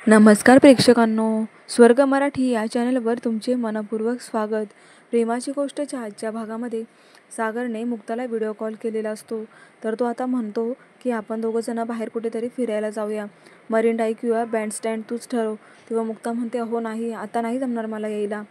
नमस्कार प्रेक्षकांनो, स्वर्ग मराठी या चॅनलवर तुमचे मनपूर्वक स्वागत. प्रेमाची गोष्टच्या आजच्या भागामध्ये सागरने मुक्ताला व्हिडिओ कॉल केलेला असतो. तर तो आता म्हणतो की आपण दोघंजणं बाहेर कुठेतरी फिरायला जाऊया, मरीन ड्राईव्ह किंवा बँडस्टँड तूच ठरव. तेव्हा मुक्ता म्हणते, अहो नाही, आता नाही जमणार मला यायला.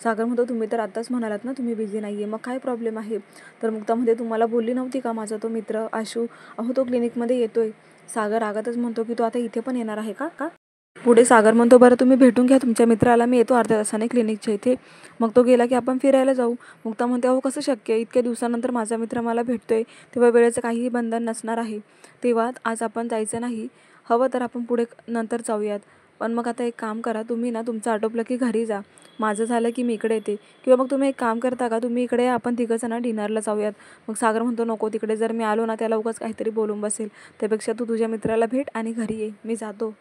सागर म्हणतो, तुम्ही तर आत्ताच म्हणालात ना तुम्ही बिझी नाही आहे, मग काय प्रॉब्लेम आहे. तर मुक्ता म्हणते, तुम्हाला बोलली नव्हती का माझा तो मित्र आशू, अहो तो क्लिनिकमध्ये येतोय. सागर रागातच म्हणतो की तो आता इथे पण येणार आहे का. पुढे सागर म्हणतो, बरं तुम्ही भेटून घ्या तुमच्या मित्राला, मी येतो अर्ध्या तासाने क्लिनिकच्या इथे. मग तो गेला की आपण फिरायला जाऊ. मुक्ता म्हणते, अहो कसं शक्य आहे, इतक्या दिवसानंतर माझा मित्र मला भेटतोय, तेव्हा वेळेचं काहीही बंधन नसणार आहे. तेव्हा आज आपण जायचं नाही, हवं तर आपण पुढे नंतर जाऊयात. पण मग आता एक काम करा, तुम्ही ना तुमचं आटोपलं की घरी जा, माझं झालं की मी इकडे येते. किंवा मग तुम्ही एक काम करता का, तुम्ही इकडे या, आपण तिघंजणं डिनरला जाऊयात. मग सागर म्हणतो, नको, तिकडे जर मी आलो ना त्याला उगाच काहीतरी बोलून बसेल, त्यापेक्षा तू तुझ्या मित्राला भेट आणि घरी ये, मी जातो.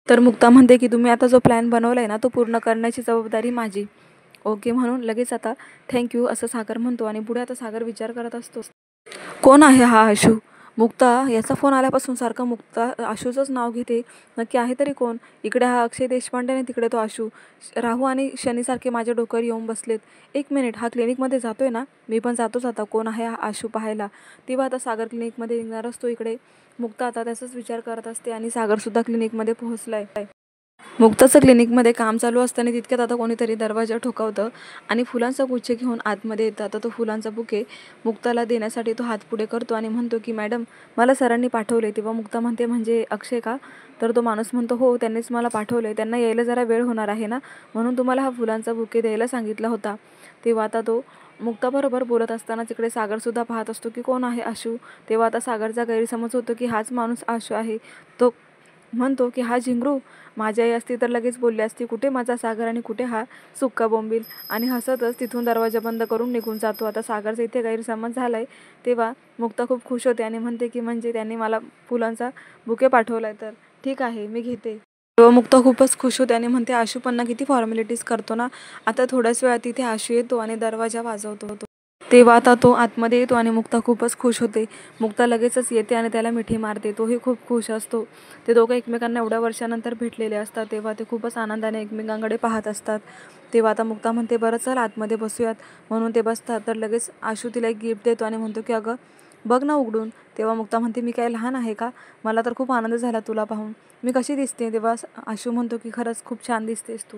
तर मुक्ता म्हणते की तुम्ही आता जो प्लॅन बनवला आहे ना तो पूर्ण करण्याची जबाबदारी माझी. ओके म्हणून लगेच आता थँक्यू असं सागर म्हणतो. आणि पुढे आता सागर विचार करत असतो, कोण आहे हा आशू. मुक्ता याचा फोन आल्यापासून सारखं मुक्ता आशूचंच नाव घेते, नक्की आहे तरी कोण. इकडे हा अक्षय देशपांडे आणि तिकडे तो आशू. राहू आणि शनीसारखे माझ्या डोक्यावर येऊन बसलेत. एक मिनिट, हा क्लिनिकमध्ये जातोय ना, मी पण जातोच आता, कोण आहे हा आशू पाहायला. तेव्हा आता सागर क्लिनिकमध्ये निघणार असतो. इकडे मुक्ता आता त्याचाच विचार करत असते आणि सागरसुद्धा क्लिनिकमध्ये पोहोचलाय. मुक्ताचं क्लिनिकमध्ये काम चालू असताना तितक्यात आता कोणीतरी दरवाजा ठोकावतं आणि फुलांचा गुच्छ घेऊन आतमध्ये येतं. आता तो फुलांचा बुके मुक्ताला देण्यासाठी तो हात पुढे करतो आणि म्हणतो की मॅडम, मला सरांनी पाठवले. तेव्हा मुक्ता म्हणते, म्हणजे अक्षय का. तर तो माणूस म्हणतो, हो त्यांनीच मला पाठवले, त्यांना यायला जरा वेळ होणार आहे ना, म्हणून तुम्हाला हा फुलांचा बुके द्यायला सांगितला होता. तेव्हा आता तो मुक्ताबरोबर बोलत असताना तिकडे सागरसुद्धा पाहत असतो की कोण आहे आशू. तेव्हा आता सागरचा गैरसमज होतो की हाच माणूस आशू आहे. तो म्हणतो की हा झिंगरू, माझी आई असती तर लगेच बोलली असती, कुठे माझा सागर आणि कुठे हा सुक्का बोंबील. आणि हसतच तिथून दरवाजा बंद करून निघून जातो. आता सागरचा इथे गैरसमज झालाय. तेव्हा मुक्ता खूप खुश होते आणि म्हणते की म्हणजे त्यांनी मला फुलांचा बुके पाठवलाय, तर ठीक आहे मी घेते. तेव्हा मुक्ता खूपच खुश होते आणि म्हणते, आशू पण ना किती फॉर्मॅलिटीज करतो ना. आता थोड्याच वेळात तिथे आशू येतो आणि दरवाजा वाजवतो. तेव्हा आता तो आतमध्ये येतो आणि मुक्ता खूपच खुश होते. मुक्ता लगेचच येते आणि त्याला मिठी मारते. तोही खूप खुश असतो. ते दोघं एकमेकांना एवढ्या वर्षानंतर भेटलेले असतात. तेव्हा ते खूपच आनंदाने एकमेकांकडे पाहत असतात. तेव्हा आता मुक्ता म्हणते, बरं चल आतमध्ये बसूयात. म्हणून ते बसतात. तर लगेच आशू तिला एक गिफ्ट देतो आणि म्हणतो की अगं बघ ना उघडून. तेव्हा मुक्ता म्हणते, मी काय लहान आहे का, मला तर खूप आनंद झाला तुला पाहून, मी कशी दिसते. तेव्हा आशू म्हणतो की खरंच खूप छान दिसतेस तू.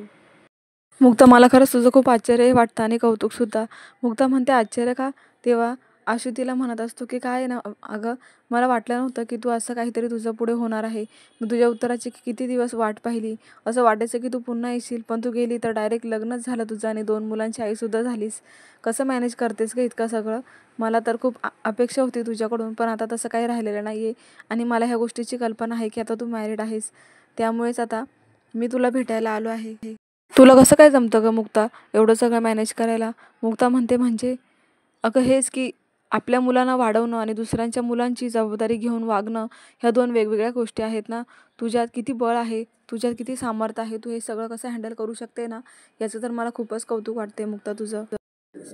मुक्ता, मला खरंच तुझं खूप आश्चर्य वाटतं आणि कौतुकसुद्धा. मुक्ता म्हणते, आश्चर्य का. तेव्हा आशू तिला म्हणत असतो की काय ना अगं, मला वाटलं नव्हतं की तू असं काहीतरी तुझं पुढे होणार आहे. मी तुझ्या उत्तराची किती दिवस वाट पाहिली. असं वाटायचं की तू पुन्हा येशील, पण तू गेली तर डायरेक्ट लग्नच झालं तुझं आणि 2 मुलांची आईसुद्धा झालीस. कसं मॅनेज करतेस का इतकं सगळं. मला तर खूप अपेक्षा होती तुझ्याकडून, पण आता तसं काही राहिलेलं नाही आहे. आणि मला ह्या गोष्टीची कल्पना आहे की आता तू मॅरिड आहेस, त्यामुळेच आता मी तुला भेटायला आलो आहे. तुला कसं काय जमतं गं मुक्ता, एवढं सगळं मॅनेज करायला. मुक्ता म्हणते, म्हणजे अगं हेच की आपल्या मुलांना वाढवणं आणि दुसऱ्यांच्या मुलांची जबाबदारी घेऊन वागणं, ह्या 2 वेगवेगळ्या गोष्टी आहेत ना. तुझ्यात किती बळ आहे, तुझ्यात किती सामर्थ्य आहे, तू हे सगळं कसं हँडल करू शकते ना, याचं तर मला खूपच कौतुक वाटते मुक्ता तुझं.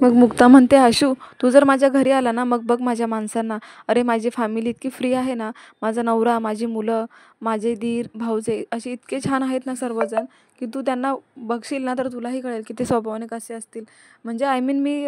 मग मुक्ता म्हणते, आशू तू जर माझ्या घरी आला ना, मग बघ माझ्या माणसांना, अरे माझी फॅमिली इतकी फ्री आहे ना, माझा नवरा, माझी मुलं, माझे दीर भाऊजे असे इतके छान आहेत ना सर्वजण, की तू त्यांना बघशील ना तर तुलाही कळेल की ते स्वभावाने कसे असतील. म्हणजे आय मीन मी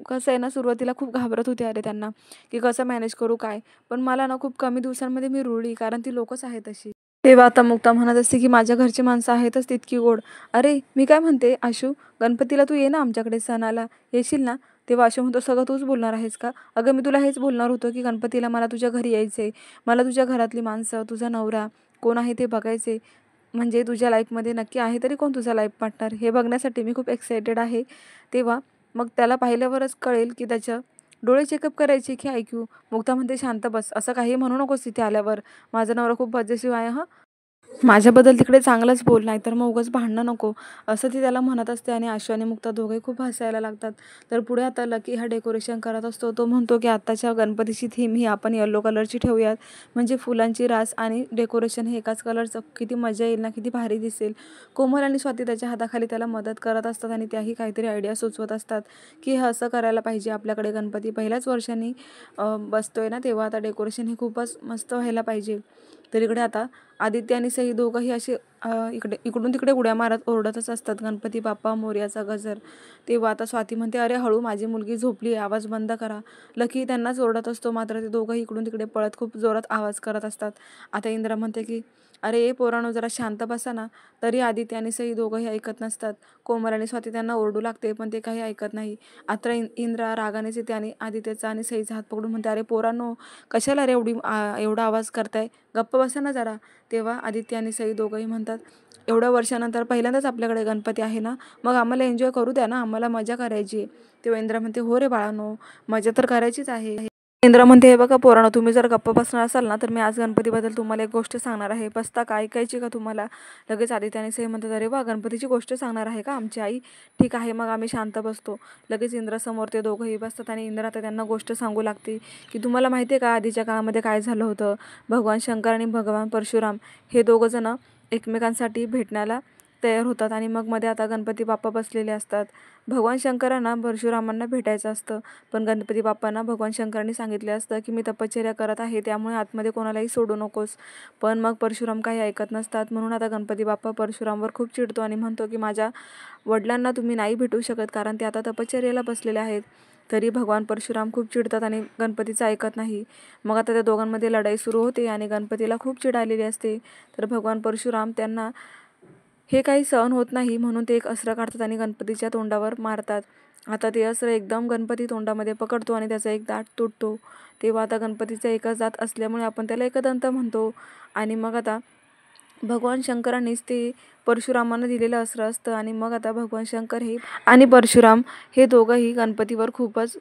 कसं आहे ना, सुरुवातीला खूप घाबरत होते अरे त्यांना, की कसं मॅनेज करू काय. पण मला ना खूप कमी दिवसांमध्ये मी रुळली, कारण ती लोकच आहेत अशी. तेव्हा आता मुक्ता म्हणत असते की माझ्या घरची माणसं आहेतच तितकी गोड. अरे मी काय म्हणते आशू, गणपतीला तू ये ना आमच्याकडे सणाला, येशील ना. तेव्हा आशू म्हणतो, सगळं तूच बोलणार आहेस का. अगं मी तुला हेच बोलणार होतो की गणपतीला मला तुझ्या घरी यायचे, मला तुझ्या घरातली माणसं, तुझा नवरा कोण आहे ते बघायचे. म्हणजे तुझ्या लाईफमध्ये नक्की आहे तरी कोण तुझा लाईफ पार्टनर, हे बघण्यासाठी मी खूप एक्सायटेड आहे. तेव्हा मग त्याला पाहिल्यावरच कळेल की त्याच्या डोळे चेकअप करायचे की ऐकू. मुक्ता म्हणते, शांत बस, असं काही म्हणू नकोस तिथे आल्यावर, माझा नवरा खूप पॉझिटिव्ह आहे हां, माझ्याबद्दल तिकडे चांगलंच बोल, नाही तर मग उगाच भांडणं नको, असं ती त्याला म्हणत असते. आणि आशू आणि मुक्ता दोघे खूप हसायला लागतात. तर पुढे आता लकी हा डेकोरेशन करत असतो. तो म्हणतो की आत्ताच्या गणपतीची थीम ही आपण येलो कलरची ठेवूयात, म्हणजे फुलांची रास आणि डेकोरेशन हे एकाच कलरचं, किती मजा येईल ना, किती भारी दिसेल. कोमल आणि स्वाती त्याच्या हाताखाली त्याला मदत करत असतात आणि त्याही काहीतरी आयडिया सुचवत असतात की हे असं करायला पाहिजे, आपल्याकडे गणपती पहिल्याच वर्षांनी बसतोय ना, तेव्हा आता डेकोरेशन हे खूपच मस्त व्हायला पाहिजे. तर इकडे आता आदित्य आणि सई दोघंही असे इकडून तिकडे उड्या मारत ओरडतच असतात, गणपती बाप्पा मोरयाचा गजर. तेव्हा आता स्वाती म्हणते, अरे हळू, माझी मुलगी झोपली आहे, आवाज बंद करा. लकी त्यांनाच ओरडत असतो, मात्र ते दोघंही इकडून तिकडे पळत खूप जोरात आवाज करत असतात. आता इंद्रा म्हणते की अरे पोरांनो, जरा शांत बसा ना. तरी आदित्य आणि सई दोघंही ऐकत नसतात. कोमल आणि स्वाती त्यांना ओरडू लागते, पण ते काही ऐकत नाही. आता इंद्रा रागानेच येते आणि आदित्यचा आणि सईचा हात पकडून म्हणते, अरे पोरांनो, कशाला रे एवढा आवाज करताय, गप्प बसा ना जरा. तेव्हा आदित्य आणि सई दोघंही म्हणतात, एवढ्या वर्षानंतर पहिल्यांदाच आपल्याकडे गणपती आहे ना, मग आम्हाला एन्जॉय करू द्या ना, आम्हाला मजा करायची आहे. तेव्हा इंद्रा म्हणते, हो रे बाळांनो, मजा तर करायचीच आहे. इंद्रा म्हणते, हे बघा पोरांनो, तुम्ही जर गप्प बसणार असाल ना, तर मी आज गणपतीबद्दल तुम्हाला एक गोष्ट सांगणार आहे. बसता का, ऐकायची का तुम्हाला? लगेच आदित्य आणि सई म्हणतात, अरे वा, गणपतीची गोष्ट सांगणार आहे का आमची आई? ठीक आहे, मग आम्ही शांत बसतो. लगेच इंद्रासमोर ते दोघंही बसतात आणि इंद्रा आता त्यांना गोष्ट सांगू लागते की तुम्हाला माहिती आहे का, आधीच्या काळामध्ये काय झालं होतं. भगवान शंकर आणि भगवान परशुराम हे दोघं जण एकमेकांसाठी भेटण्याला तयार होतात आणि मग मध्ये आता गणपती बाप्पा बसलेले असतात. भगवान शंकरांना परशुरामांना भेटायचं असतं, पण गणपती बाप्पांना भगवान शंकरांनी सांगितले असतं की मी तपश्चर्या करत आहे, त्यामुळे आतमध्ये कोणालाही सोडू नकोस. पण मग परशुराम काही ऐकत नसतात. म्हणून आता गणपती बाप्पा परशुरामवर खूप चिडतो आणि म्हणतो की माझ्या वडिलांना तुम्ही नाही भेटू शकत, कारण ते आता तपश्चर्याला बसलेले आहेत. तरी भगवान परशुराम खूप चिडतात आणि गणपतीचं ऐकत नाही. मग आता त्या दोघांमध्ये लढाई सुरू होते आणि गणपतीला खूप चिड आलेली असते. तर भगवान परशुराम त्यांना हे काही सहन होत नाही, म्हणून ते एक अस्त्र काढतात आणि गणपतीच्या तोंडावर मारतात. आता ते अस्त्र एकदम गणपती तोंडामध्ये पकडतो आणि त्याचा एक दात तुटतो. तेव्हा आता गणपतीचा एकच दात असल्यामुळे आपण त्याला एकदंत म्हणतो. आणि मग आता भगवान शंकरांनीच ते परशुरामांना दिलेलं अस्त्र असतं आणि मग आता भगवान शंकर हे आणि परशुराम हे दोघंही गणपतीवर खूपच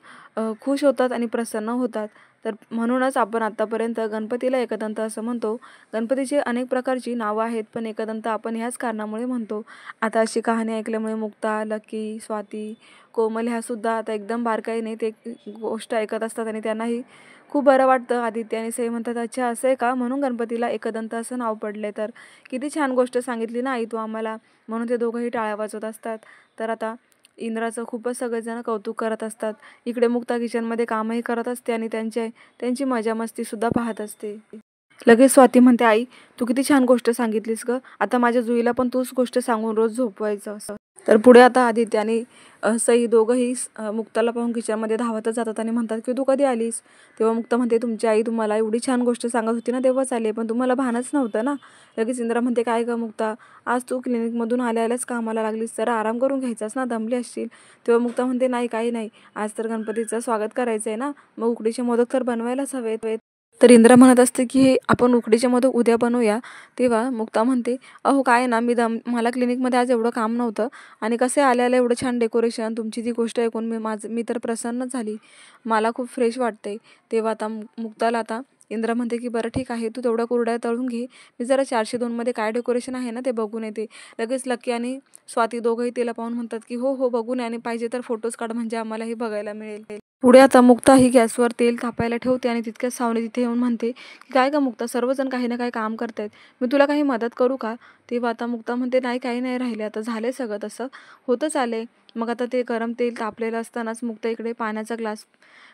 खुश होतात आणि प्रसन्न होतात. तर म्हणूनच आपण आतापर्यंत गणपतीला एकदंत असं म्हणतो. गणपतीचे अनेक प्रकारची नावं आहेत, पण एकदंत आपण ह्याच कारणामुळे म्हणतो. आता अशी कहाणी ऐकल्यामुळे मुक्ता, लकी, स्वाती, कोमल ह्यासुद्धा आता एकदम बारकाईने ते गोष्ट ऐकत असतात आणि त्यांनाही खूप बरं वाटतं. आदित्य आणि सई म्हणतात, अच्छा असं आहे का, म्हणून गणपतीला एकदंत असं नाव पडले. तर किती छान गोष्ट सांगितली ना आई तू आम्हाला. म्हणून ते दोघंही टाळ्या वाजवत असतात. तर आता इंद्राचं खूपच सगळेजण कौतुक करत असतात. इकडे मुक्ता किचनमध्ये कामही करत असते आणि त्यांची मजा मस्तीसुद्धा पाहत असते. लगेच स्वाती म्हणते, आई तू किती छान गोष्ट सांगितलीस ग, आता माझ्या जुईला पण तूच गोष्ट सांगून रोज झोपवायचं असं. तर पुढे आता आदित्य आणि सई दोघंही मुक्ताला पाहून किचनमध्ये धावतच जातात आणि म्हणतात की तू कधी आलीस. तेव्हा मुक्ता म्हणते, तुमची आई तुम्हाला एवढी छान गोष्ट सांगत होती ना, तेव्हाच आले, पण तुम्हाला भानच नव्हतं ना. लगेच इंद्रा म्हणते, काय ग मुक्ता, आज तू क्लिनिकमधून आल्याच कामाला लागलीस, जरा आराम करून घ्यायचास ना, दमली असशील. तेव्हा मुक्ता म्हणते, नाही काही नाही, आज तर गणपतीचं स्वागत करायचं आहे ना, मग उकडीचे मोदक तर बनवायलाच हवेत. तर इंद्रा म्हणत असते की हे आपण उकडीचे मोदक उद्या बनवूया. तेव्हा मुक्ता म्हणते, अहो काय ना, मला क्लिनिकमध्ये आज एवढं काम नव्हतं आणि कसे आल्याला एवढं छान डेकोरेशन, तुमची ती गोष्ट ऐकून मी तर प्रसन्नच झाली, मला खूप फ्रेश वाटते. तेव्हा आता मुक्ताला आता इंद्रा म्हणते की बरं ठीक आहे, तू तेवढ्या कुरड्या तळून घे, मी जरा 402 मध्ये काय डेकोरेशन आहे ना ते बघून येते. लगेच लकी आणि स्वाती दोघंही तिला पाहून म्हणतात की हो हो बघून आणि पाहिजे तर फोटोज काढ, म्हणजे आम्हालाही बघायला मिळेल. पुढे आता मुक्ता ही गॅसवर तेल तापायला ठेवते आणि तितक्याच सावनी तिथे येऊन म्हणते की काय का मुक्ता, सर्वजण काही ना काही काम करतायत, मी तुला काही मदत करू का. तेव्हा आता मुक्ता म्हणते, नाही काही नाही राहिले, आता झाले सगळं तसं होतच आले. मग आता ते गरम तेल तापलेलं असतानाच मुक्ता इकडे पाण्याचा ग्लास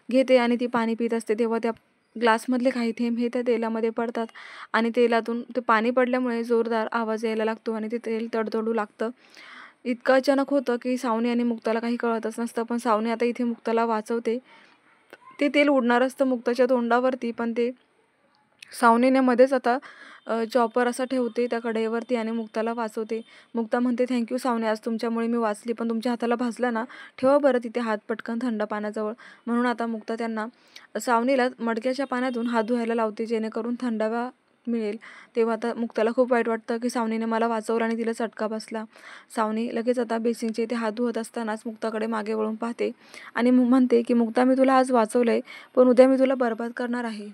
घेते आणि ती पाणी पित असते. तेव्हा त्या ग्लासमधले काही थेंब हे त्या तेलामध्ये पडतात आणि तेलातून ते पाणी पडल्यामुळे जोरदार आवाज यायला लागतो आणि ते तेल तडतडू लागतं. इतकं अचानक होतं की सावनी आणि मुक्ताला काही कळतच नसतं, पण सावनी आता इथे मुक्ताला वाचवते. ते तेल उडणार असतं मुक्ताच्या तोंडावरती, पण ते सावनीने मध्येच आता चॉपर असा ठेवते त्या कढईवरती आणि मुक्ताला वाचवते. मुक्ता म्हणते, थँक्यू सावनी, आज तुमच्यामुळे मी वाचली, पण तुमच्या हाताला भाजलं ना, ठेवा बरं तिथे हात पटकन थंड पाण्याजवळ. म्हणून आता मुक्ता त्यांना सावनीला मडक्याच्या पाण्यातून हात धुवायला लावते, जेणेकरून थंडावा मिळेल. तेव्हा आता मुक्ताला खूप वाईट वाटतं की सावनीने मला वाचवलं आणि तिला चटका बसला. सावनी लगेच आता बेसिनचे ते हात धुवत असतानाच मुक्ताकडे मागे वळून पाहते आणि म्हणते की मुक्ता, मी तुला आज वाचवलंय, पण उद्या मी तुला बरबाद करणार आहे.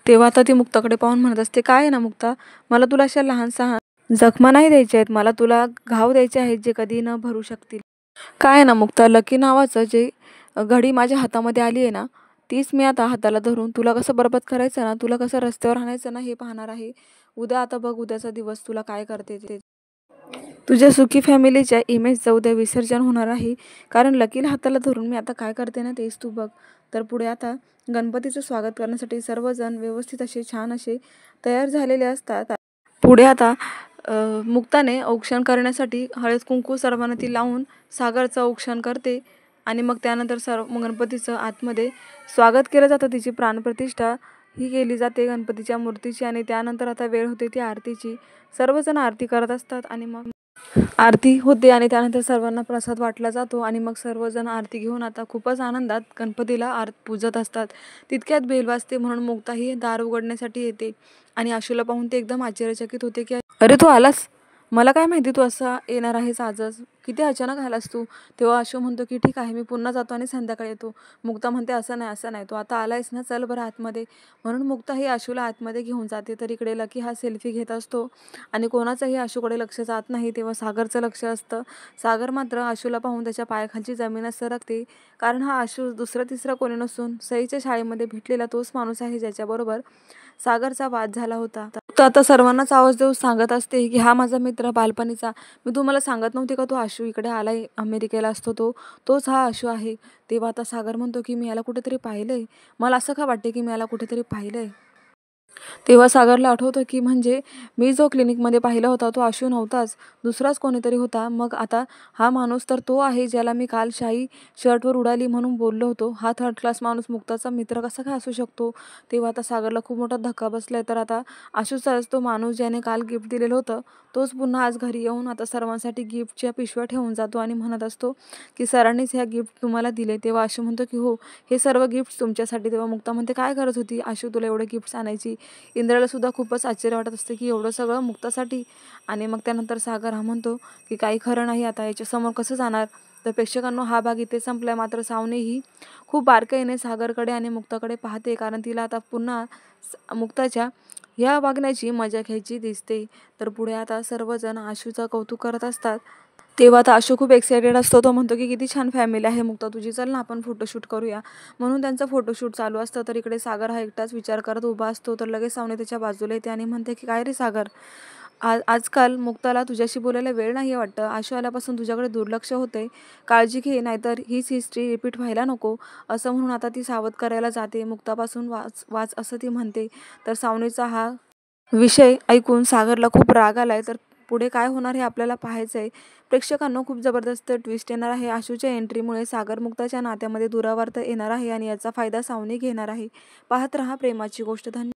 तेव्हा आता ती मुक्ताकडे पाहून म्हणत असते, काय आहे ना मुक्ता, मला तुला अशा लहान सहान जखमा नाही द्यायच्या आहेत, मला तुला घाव द्यायचे आहेत जे कधी न भरू शकतील. काय आहे ना मुक्ता, लकी नावाचं जे घडी माझ्या हातामध्ये आली आहे ना, तीच मी आता हाताला धरून तुला कसं बरबाद करायचं ना, तुला कसं रस्त्यावर आणायचं ना, हे पाहणार आहे. उद्या आता बघ, उद्याचा दिवस तुला काय करते ते. तुझ्या सुखी फॅमिलीच्या इमेजचं उद्या विसर्जन होणार आहे, कारण लकीला हाताला धरून मी आता काय करते ना तेच तू बघ. तर पुढे आता गणपतीचं स्वागत करण्यासाठी सर्वजण व्यवस्थित असे छान असे तयार झालेले असतात. पुढे आता मुक्ताने औक्षण करण्यासाठी हळद कुंकू सर्वांना ती लावून सागरचं औक्षण करते आणि मग त्यानंतर गणपतीचं आतमध्ये स्वागत केलं जातं. तिची प्राणप्रतिष्ठा ही केली जाते गणपतीच्या मूर्तीची आणि त्यानंतर आता वेळ होते ती आरतीची. सर्वजण आरती करत असतात आणि मग आरती होते आणि त्यानंतर सर्वांना प्रसाद वाटला जातो आणि मग सर्वजण आरती घेऊन आता खूपच आनंदात गणपतीला पूजत असतात. तितक्यात बेल वाजते म्हणून मुक्ता ही दार उघडण्यासाठी येते आणि आशूला पाहून ते एकदम आश्चर्यचकित होते की अरे तू आलास, मला काय माहिती तू असा येणार आहेस आजच, किती अचानक आलास तू. तेव्हा आशू म्हणतो की ठीक आहे, मी पुन्हा जातो आणि संध्याकाळी येतो. मुक्ता म्हणते असं नाही असं नाही, तू आता आलायस ना, चल बरं आतमध्ये. म्हणून मुक्ता ही आशूला आतमध्ये घेऊन जाते. तर इकडे लकी हा सेल्फी घेत असतो आणि कोणाचंही आशूकडे लक्ष जात नाही. तेव्हा सागरचं लक्ष असतं. सागर मात्र आशूला पाहून त्याच्या पायाखालची जमीनच सरकते, कारण हा आशू दुसरा तिसरा कोणी नसून सईच्या शाळेमध्ये भेटलेला तोच माणूस आहे ज्याच्याबरोबर सागरचा वाद झाला होता. तर आता सर्वांनाच आवाज देऊन सांगत असते की हा माझा मित्र बालपणीचा, मी तुम्हाला सांगत नव्हते का तो आशू इकडे आलाय, अमेरिकेला असतो तोच हा आशू आहे. तेव्हा आता सागर म्हणतो की मी याला कुठेतरी पाहिलंय, मला असं का वाटते की मी याला कुठेतरी पाहिलंय. तेव्हा सागरला आठवतं की म्हणजे मी जो क्लिनिकमध्ये पाहिला होता तो आशू नव्हताच, दुसराच कोणीतरी होता. मग आता हा माणूस तर तो आहे ज्याला मी काल शाई शर्टवर उडाली म्हणून बोललो होतो. हा थर्ड क्लास माणूस मुक्ताचा मित्र कसा काय असू शकतो. तेव्हा आता सागरला खूप मोठा धक्का बसलाय. तर आता आशूचाच तो माणूस ज्याने काल गिफ्ट दिलेलं होतं तोच पुन्हा आज घरी येऊन आता सर्वांसाठी गिफ्टच्या पिशव्या ठेवून जातो आणि म्हणत असतो की सरांनीच ह्या गिफ्ट तुम्हाला दिले. तेव्हा आशू म्हणतो की हो, हे सर्व गिफ्ट तुमच्यासाठी. तेव्हा मुक्ता म्हणते काय गरज होती आशू तुला एवढे गिफ्ट्स आणायची. इंद्राला सुद्धा खूपच आश्चर्य वाटत असते की एवढं सगळं मुक्तासाठी. आणि मग त्यानंतर सागर हा म्हणतो की काही खरं नाही, आता याच्यासमोर कसं जाणार. तर प्रेक्षकांनो, हा भाग इथे संपलाय. मात्र सावनी ही खूप बारकाईने सागरकडे आणि मुक्ताकडे पाहते, कारण तिला आता पुन्हा मुक्ताच्या या वागण्याची मजा घ्यायची दिसते. तर पुढे आता सर्वजण आशूचं कौतुक करत असतात. तेव्हा आता आशू खूप एक्सायटेड असतो. तो म्हणतो की किती छान फॅमिली आहे मुक्ता तुझी, चल ना आपण फोटोशूट करूया. म्हणून त्यांचं फोटोशूट चालू असतं. तर इकडे सागर हा एकटाच विचार करत उभा असतो. तर लगेच सावनी त्याच्या बाजूला येते आणि म्हणते की काय रे सागर, आजकाल मुक्ताला तुझ्याशी बोलायला वेळ नाही वाटतं. आशू आल्यापासून तुझ्याकडे दुर्लक्ष होते, काळजी घे, नाहीतर हीच हिस्ट्री रिपीट व्हायला नको. असं म्हणून आता ती सावध करायला जाते. मुक्तापासून वाच असं ती म्हणते. तर सावनीचा हा विषय ऐकून सागरला खूप राग आलाय. तर पुढे काय होणार हे आपल्याला पाहायचं आहे. प्रेक्षकांना खूप जबरदस्त ट्विस्ट येणार आहे. आशूच्या एंट्रीमुळे सागर मुक्ताच्या नात्यामध्ये दुरावार्थ येणार आहे आणि याचा फायदा सावनी घेणार आहे. पाहत रहा प्रेमाची गोष्ट. धन्यवाद.